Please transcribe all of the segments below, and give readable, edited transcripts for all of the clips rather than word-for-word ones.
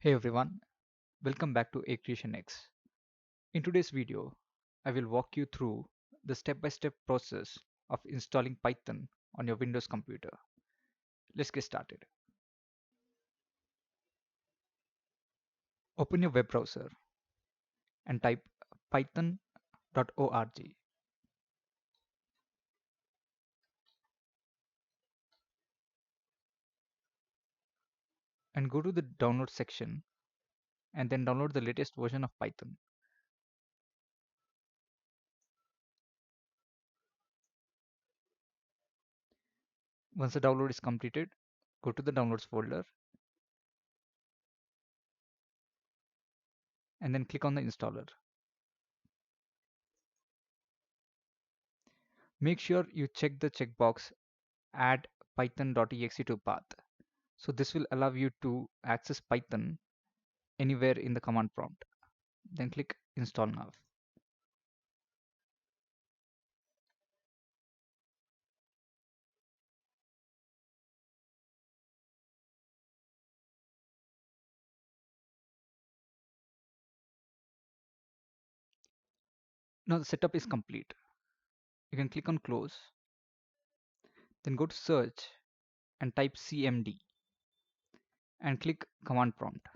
Hey everyone, welcome back to acreationx. In today's video, I will walk you through the step-by-step process of installing Python on your Windows computer. Let's get started. Open your web browser and type python.org and go to the download section and then download the latest version of Python. Once the download is completed, go to the downloads folder and then click on the installer. Make sure you check the checkbox add python.exe to path. So this will allow you to access Python anywhere in the command prompt. Then click install now. Now the setup is complete. You can click on close, then go to search and type cmd and click command prompt.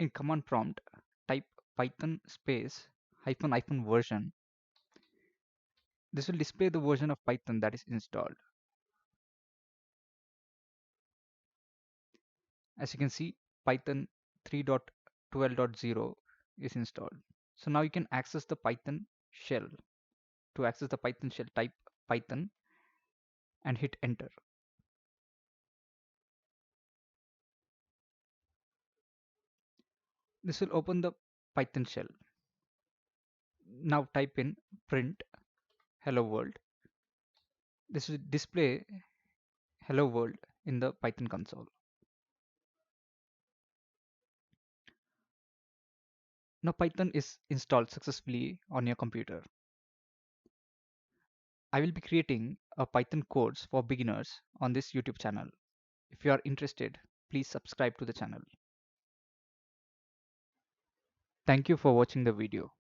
In command prompt, type python space hyphen hyphen version. This will display the version of Python that is installed. As you can see, Python 3.12.0 is installed. So now you can access the Python shell. To access the Python shell, type Python and hit enter. This will open the Python shell. Now type in print hello world. This will display hello world in the Python console. Now Python is installed successfully on your computer. I will be creating a Python course for beginners on this YouTube channel. If you are interested, please subscribe to the channel. Thank you for watching the video.